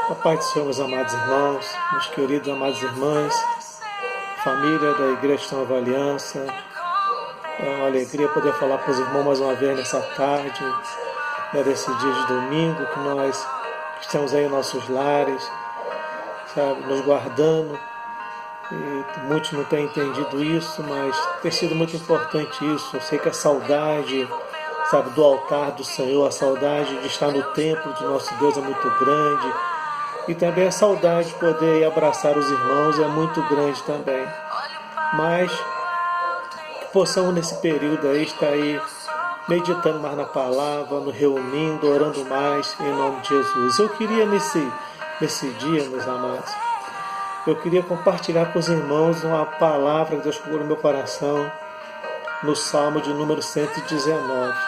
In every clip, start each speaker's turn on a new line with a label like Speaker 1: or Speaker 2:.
Speaker 1: A paz do Senhor, meus amados irmãos, meus queridos amados irmãs, família da Igreja de Nova Aliança. É uma alegria poder falar para os irmãos mais uma vez nessa tarde, nesse dia de domingo, que nós estamos aí em nossos lares, sabe, nos guardando. E muitos não têm entendido isso, mas tem sido muito importante isso. Eu sei que a saudade, sabe, do altar do Senhor, a saudade de estar no templo de nosso Deus é muito grande. E também a saudade de poder abraçar os irmãos é muito grande também. Mas que possamos nesse período aí estar aí meditando mais na palavra, nos reunindo, orando mais em nome de Jesus. Eu queria nesse dia, meus amados, eu queria compartilhar com os irmãos uma palavra que Deus colocou no meu coração no Salmo de número 119.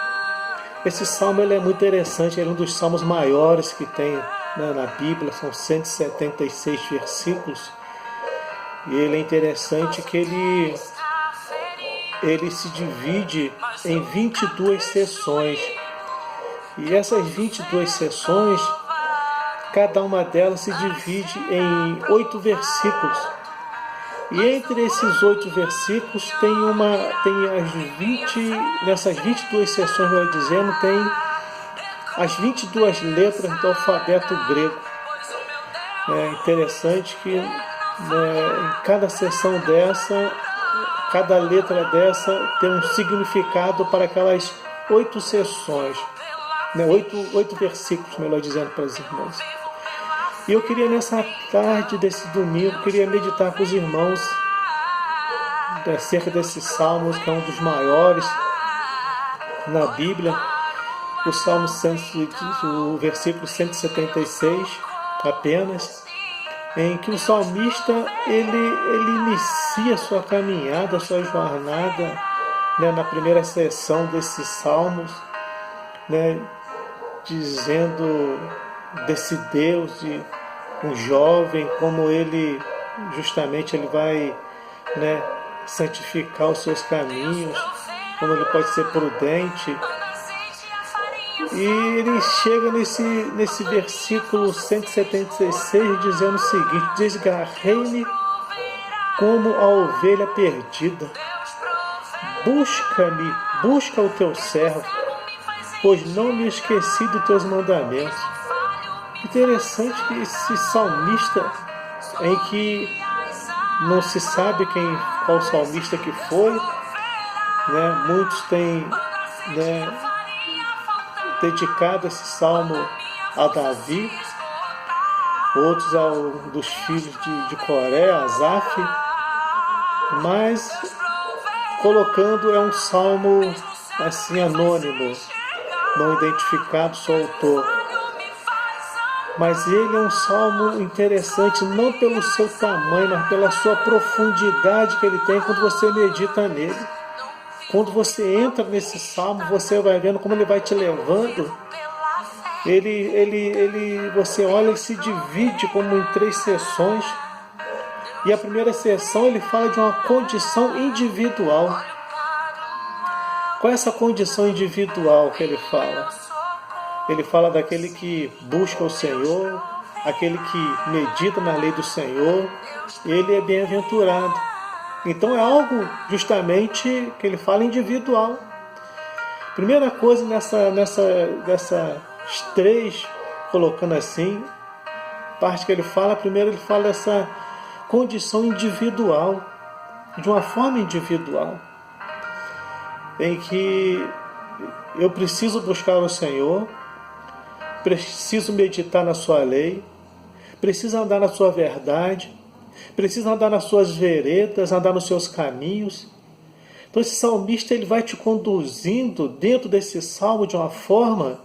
Speaker 1: Esse salmo ele é muito interessante, ele é um dos salmos maiores que tem na Bíblia, são 176 versículos, e ele é interessante que ele se divide em 22 sessões, e essas 22 sessões, cada uma delas se divide em 8 versículos, e entre esses 8 versículos nessas 22 sessões, melhor dizendo, tem as 22 letras do alfabeto grego. É interessante que em cada sessão dessa, cada letra dessa tem um significado para aquelas 8 sessões, 8 versículos, melhor dizendo, para os irmãos. E eu queria nessa tarde desse domingo, queria meditar com os irmãos acerca desses salmos, que é um dos maiores na Bíblia. O Salmo o versículo 176 apenas, em que o salmista ele inicia sua caminhada, sua jornada, na primeira sessão desses salmos, dizendo desse Deus, de um jovem, como ele justamente ele vai santificar os seus caminhos, como ele pode ser prudente. E ele chega nesse versículo 176 dizendo o seguinte: desgarrei-me como a ovelha perdida. Busca o teu servo, pois não me esqueci dos teus mandamentos. Interessante que esse salmista, em que não se sabe qual salmista que foi, muitos têm dedicado esse salmo a Davi, outros dos filhos de Coré, Asaf, mas colocando é um salmo assim anônimo, não identificado, só autor. Mas ele é um salmo interessante, não pelo seu tamanho, mas pela sua profundidade que ele tem quando você medita nele. Quando você entra nesse salmo, você vai vendo como ele vai te levando. Você olha, ele se divide como em 3 sessões. E a primeira sessão ele fala de uma condição individual. Qual é essa condição individual que ele fala? Ele fala daquele que busca o Senhor, aquele que medita na lei do Senhor, ele é bem-aventurado. Então é algo justamente que ele fala individual. Primeira coisa dessas 3, colocando assim, parte que ele fala, primeiro ele fala dessa condição individual, de uma forma individual, em que eu preciso buscar o Senhor, preciso meditar na sua lei, preciso andar na sua verdade, precisa andar nas suas veredas, andar nos seus caminhos. Então esse salmista ele vai te conduzindo dentro desse salmo de uma forma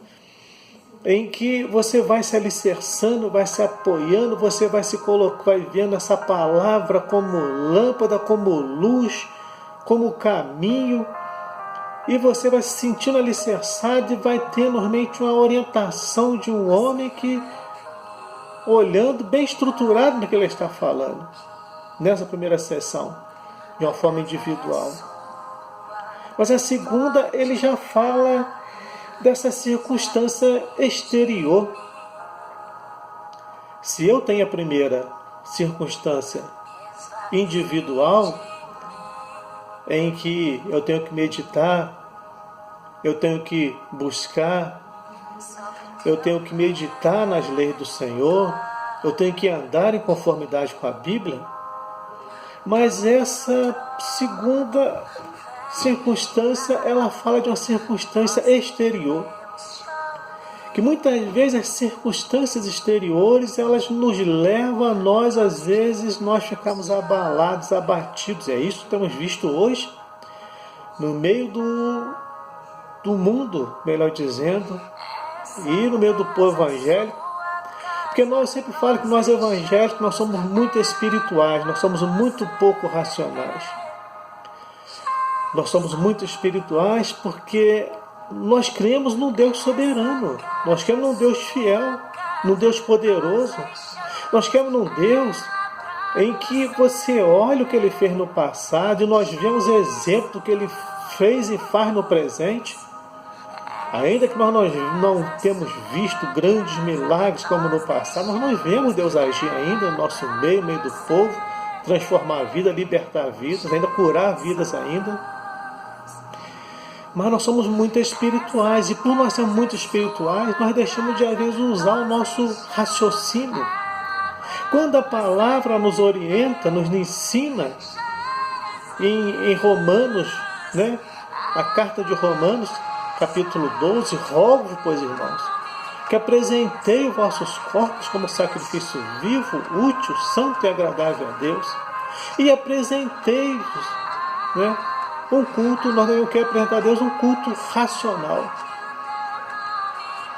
Speaker 1: em que você vai se alicerçando, vai se apoiando, você vai vendo essa palavra como lâmpada, como luz, como caminho, e você vai se sentindo alicerçado e vai ter normalmente uma orientação de um homem que, olhando bem estruturado no que ele está falando, nessa primeira sessão, de uma forma individual. Mas a segunda, ele já fala dessa circunstância exterior. Se eu tenho a primeira circunstância individual, em que eu tenho que meditar, eu tenho que buscar, eu tenho que meditar nas leis do Senhor, eu tenho que andar em conformidade com a Bíblia, mas essa segunda circunstância, ela fala de uma circunstância exterior. Que muitas vezes as circunstâncias exteriores, elas nos levam a nós, às vezes, nós ficamos abalados, abatidos. É isso que temos visto hoje, no meio do mundo, melhor dizendo, e no meio do povo evangélico. Porque eu sempre falo que nós evangélicos, nós somos muito espirituais, nós somos muito pouco racionais. Nós somos muito espirituais porque nós cremos num Deus soberano. Nós cremos num Deus fiel, num Deus poderoso. Nós cremos num Deus em que você olha o que Ele fez no passado e nós vemos exemplo do que Ele fez e faz no presente. Ainda que nós não temos visto grandes milagres como no passado, nós vemos Deus agir ainda no nosso meio, no meio do povo, transformar a vida, libertar vidas, ainda curar vidas ainda. Mas nós somos muito espirituais, e por nós sermos muito espirituais, nós deixamos de às vezes usar o nosso raciocínio. Quando a palavra nos orienta, nos ensina, em Romanos, né? A carta de Romanos, capítulo 12, rogo, pois, irmãos, que apresentei os vossos corpos como sacrifício vivo, útil, santo e agradável a Deus, e apresentei-vos, né? Um culto, nós devemos querer apresentar a Deus um culto racional.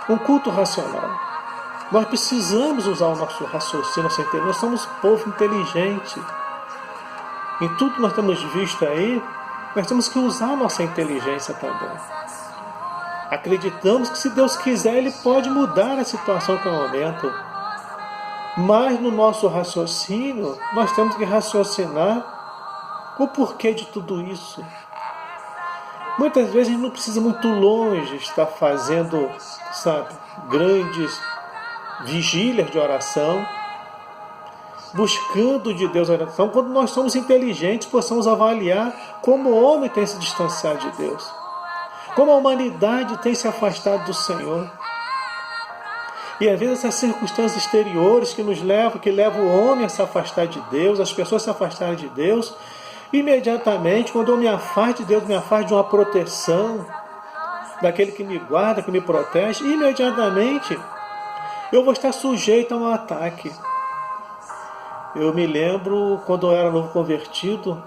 Speaker 1: Um culto racional. Nós precisamos usar o nosso raciocínio, nossa inteligência. Nós somos um povo inteligente. Em tudo que nós temos visto aí, nós temos que usar a nossa inteligência também. Acreditamos que se Deus quiser, Ele pode mudar a situação que é o momento. Mas no nosso raciocínio, nós temos que raciocinar o porquê de tudo isso. Muitas vezes a gente não precisa ir muito longe estar fazendo, grandes vigílias de oração, buscando de Deus a oração. Quando nós somos inteligentes, possamos avaliar como o homem tem se distanciado de Deus, como a humanidade tem se afastado do Senhor. E às vezes essas circunstâncias exteriores que levam o homem a se afastar de Deus, as pessoas a se afastarem de Deus, imediatamente, quando eu me afasto de Deus, me afasto de uma proteção, daquele que me guarda, que me protege, imediatamente eu vou estar sujeito a um ataque. Eu me lembro quando eu era novo convertido,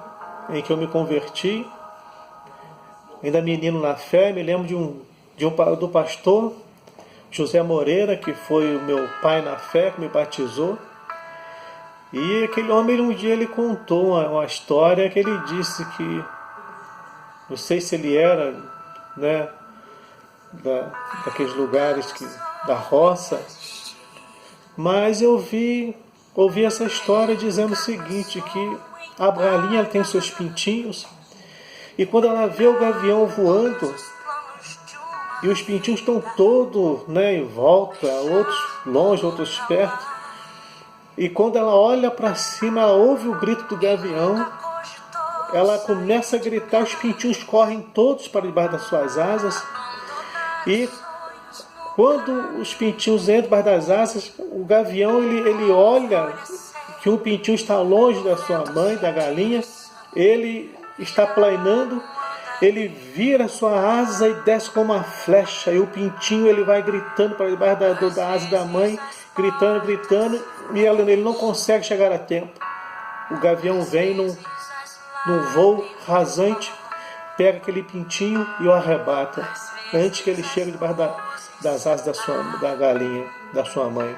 Speaker 1: em que eu me converti, ainda menino na fé, me lembro do pastor José Moreira, que foi o meu pai na fé, que me batizou. E aquele homem, um dia, ele contou uma história que ele disse que, não sei se ele era, né, daqueles lugares da roça, mas eu ouvi essa história dizendo o seguinte, que a galinha tem seus pintinhos, e quando ela vê o gavião voando, e os pintinhos estão todos, né, em volta, outros longe, outros perto, e quando ela olha para cima, ela ouve o grito do gavião, ela começa a gritar, os pintinhos correm todos para debaixo das suas asas, e quando os pintinhos entram debaixo das asas, o gavião ele olha que um pintinho está longe da sua mãe, da galinha, ele está planeando, ele vira a sua asa e desce como uma flecha, e o pintinho ele vai gritando para debaixo da asa da mãe, gritando, e ele não consegue chegar a tempo. O gavião vem num voo rasante, pega aquele pintinho e o arrebata, antes que ele chegue debaixo das asas da galinha, da sua mãe.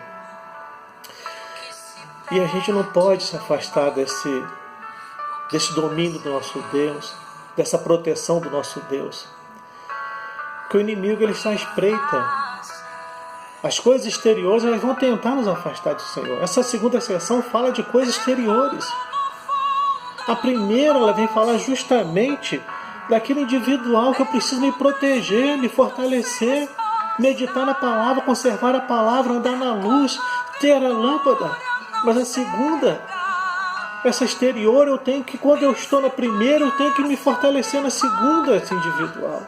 Speaker 1: E a gente não pode se afastar desse domínio do nosso Deus, dessa proteção do nosso Deus. Porque o inimigo ele está à espreita. As coisas exteriores elas vão tentar nos afastar do Senhor. Essa segunda seção fala de coisas exteriores. A primeira ela vem falar justamente daquilo individual que eu preciso me proteger, me fortalecer, meditar na palavra, conservar a palavra, andar na luz, ter a lâmpada, mas a segunda, essa exterior, eu tenho que, quando eu estou na primeira, eu tenho que me fortalecer na segunda, essa individual.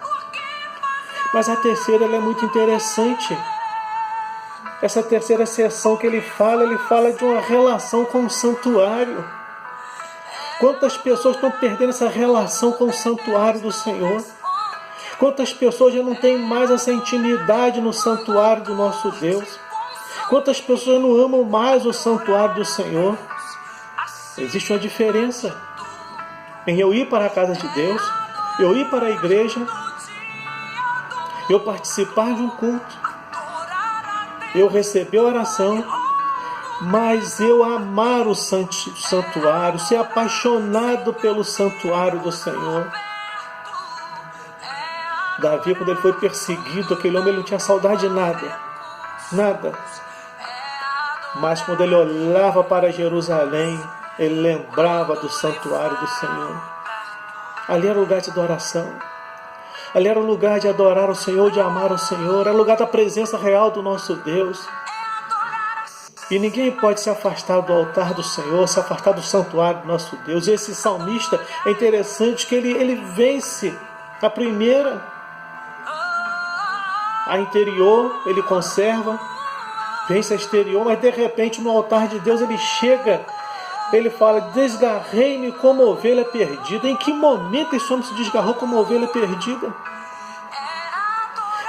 Speaker 1: Mas a terceira, ela é muito interessante. Essa terceira seção que ele fala de uma relação com o santuário. Quantas pessoas estão perdendo essa relação com o santuário do Senhor? Quantas pessoas já não têm mais essa intimidade no santuário do nosso Deus? Quantas pessoas não amam mais o santuário do Senhor? Existe uma diferença em eu ir para a casa de Deus, eu ir para a igreja, eu participar de um culto, eu receber a oração, mas eu amar o santuário, ser apaixonado pelo santuário do Senhor. Davi, quando ele foi perseguido, aquele homem ele não tinha saudade de nada, nada. Mas quando ele olhava para Jerusalém, ele lembrava do santuário do Senhor. Ali era o lugar de adoração. Ali era o lugar de adorar o Senhor, de amar o Senhor. Era o lugar da presença real do nosso Deus. E ninguém pode se afastar do altar do Senhor, se afastar do santuário do nosso Deus. E esse salmista, é interessante que ele vence a primeira, a interior, ele conserva, vence a exterior, mas de repente no altar de Deus ele chega, ele fala, desgarrei-me como ovelha perdida. Em que momento esse homem se desgarrou como ovelha perdida?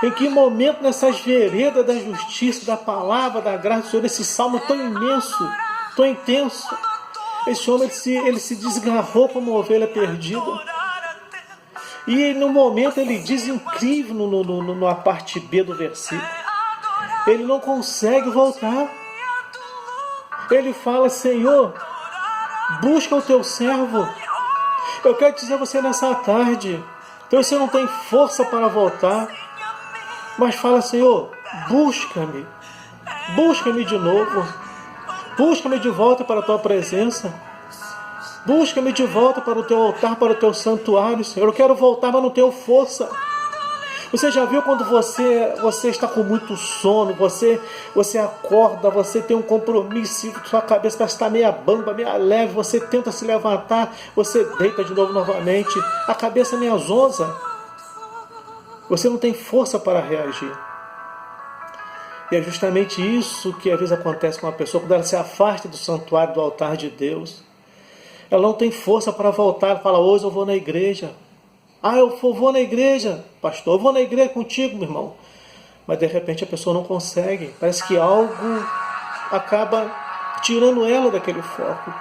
Speaker 1: Em que momento nessas veredas da justiça, da palavra, da graça do Senhor, esse salmo tão imenso, tão intenso, esse homem ele se desgarrou como ovelha perdida? E no momento ele diz incrível na parte B do versículo, ele não consegue voltar. Ele fala, Senhor, busca o teu servo. Eu quero dizer a você nessa tarde, então você não tem força para voltar, mas fala, Senhor, busca-me de novo, busca-me de volta para a tua presença, busca-me de volta para o teu altar, para o teu santuário, Senhor. Eu quero voltar, mas não tenho força. Você já viu quando você está com muito sono, você acorda, você tem um compromisso, sua cabeça parece estar meia bamba, meia leve, você tenta se levantar, você deita de novo novamente, a cabeça meia zonza. Você não tem força para reagir. E é justamente isso que às vezes acontece com uma pessoa quando ela se afasta do santuário, do altar de Deus. Ela não tem força para voltar, ela fala, hoje eu vou na igreja. Ah, eu vou na igreja, pastor, eu vou na igreja contigo, meu irmão. Mas de repente a pessoa não consegue. Parece que algo acaba tirando ela daquele foco.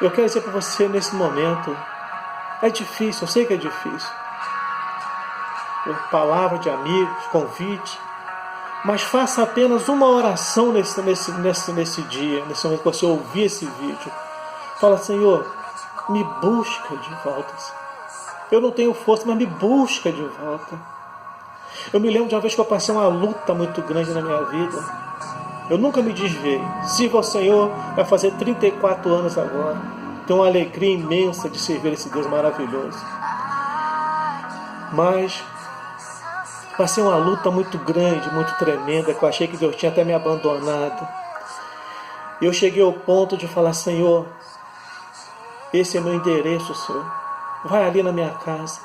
Speaker 1: Eu quero dizer para você nesse momento, é difícil, eu sei que é difícil. Palavra de amigos, convite. Mas faça apenas uma oração nesse dia, nesse momento que você ouvir esse vídeo. Fala, Senhor, me busca de volta. Eu não tenho força, mas me busca de volta. Eu me lembro de uma vez que eu passei uma luta muito grande na minha vida. Eu nunca me desviei. Sirva ao Senhor, vai fazer 34 anos agora. Tenho uma alegria imensa de servir esse Deus maravilhoso. Mas passei uma luta muito grande, muito tremenda, que eu achei que Deus tinha até me abandonado. E eu cheguei ao ponto de falar, Senhor, esse é meu endereço, Senhor. Vai ali na minha casa.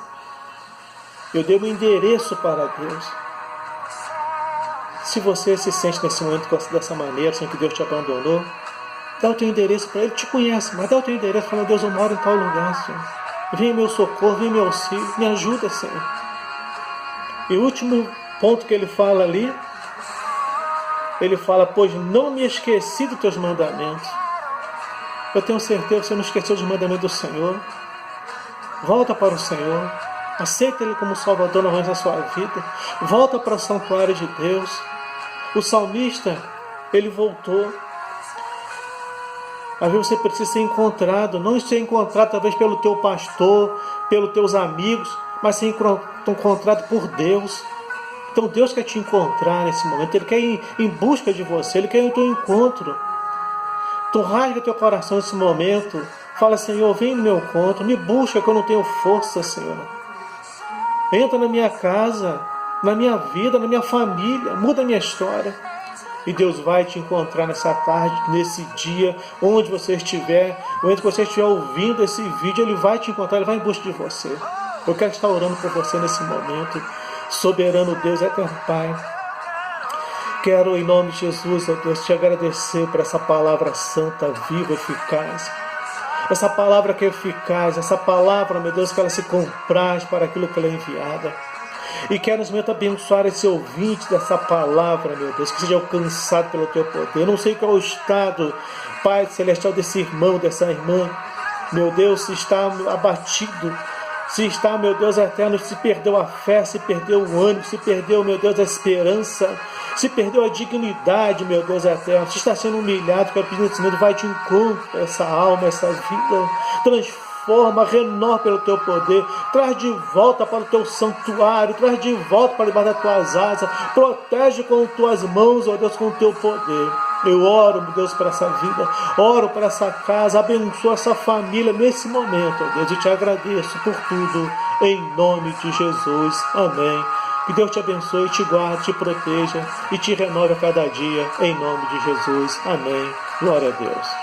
Speaker 1: Eu dei meu endereço para Deus. Se você se sente nesse momento dessa maneira, sendo que Deus te abandonou, dá o teu endereço para Ele. Ele te conhece, mas dá o teu endereço, falando, Deus, eu moro em tal lugar, Senhor. Vem em meu socorro, vem em meu auxílio, me ajuda, Senhor. E o último ponto que ele fala ali, ele fala, pois não me esqueci dos teus mandamentos. Eu tenho certeza que você não esqueceu dos mandamentos do Senhor. Volta para o Senhor. Aceita Ele como Salvador na da sua vida. Volta para o santuário de Deus. O salmista, ele voltou. Às vezes você precisa ser encontrado. Não ser encontrado talvez pelo teu pastor, pelos teus amigos, mas ser encontrado por Deus. Então Deus quer te encontrar nesse momento. Ele quer ir em busca de você. Ele quer ir ao teu encontro. Tu rasga teu coração nesse momento. Fala, Senhor, vem no meu encontro. Me busca que eu não tenho força, Senhor. Entra na minha casa, na minha vida, na minha família. Muda a minha história. E Deus vai te encontrar nessa tarde, nesse dia, onde você estiver, onde você estiver ouvindo esse vídeo, Ele vai te encontrar, Ele vai em busca de você. Eu quero estar orando por você nesse momento. Soberano Deus, eterno Pai, quero em nome de Jesus, ó Deus, te agradecer por essa palavra santa, viva, eficaz. Essa palavra que é eficaz, essa palavra, meu Deus, que ela se compraz para aquilo que ela é enviada. E quero nesse momento abençoar esse ouvinte dessa palavra, meu Deus, que seja alcançado pelo Teu poder. Eu não sei qual é o estado, Pai Celestial, desse irmão, dessa irmã. Meu Deus, se está abatido, se está, meu Deus eterno, se perdeu a fé, se perdeu o ânimo, se perdeu, meu Deus, a esperança, se perdeu a dignidade, meu Deus eterno, se está sendo humilhado, quero pedir nesse momento, vai de encontro a essa alma, essa vida, transforma, renova pelo Teu poder, traz de volta para o Teu santuário, traz de volta para debaixo das Tuas asas, protege com Tuas mãos, ó Deus, com o Teu poder. Eu oro, meu Deus, por essa vida, oro por essa casa, abençoa essa família nesse momento, ó Deus, e te agradeço por tudo, em nome de Jesus. Amém. Que Deus te abençoe, te guarde, te proteja e te renove a cada dia, em nome de Jesus. Amém. Glória a Deus.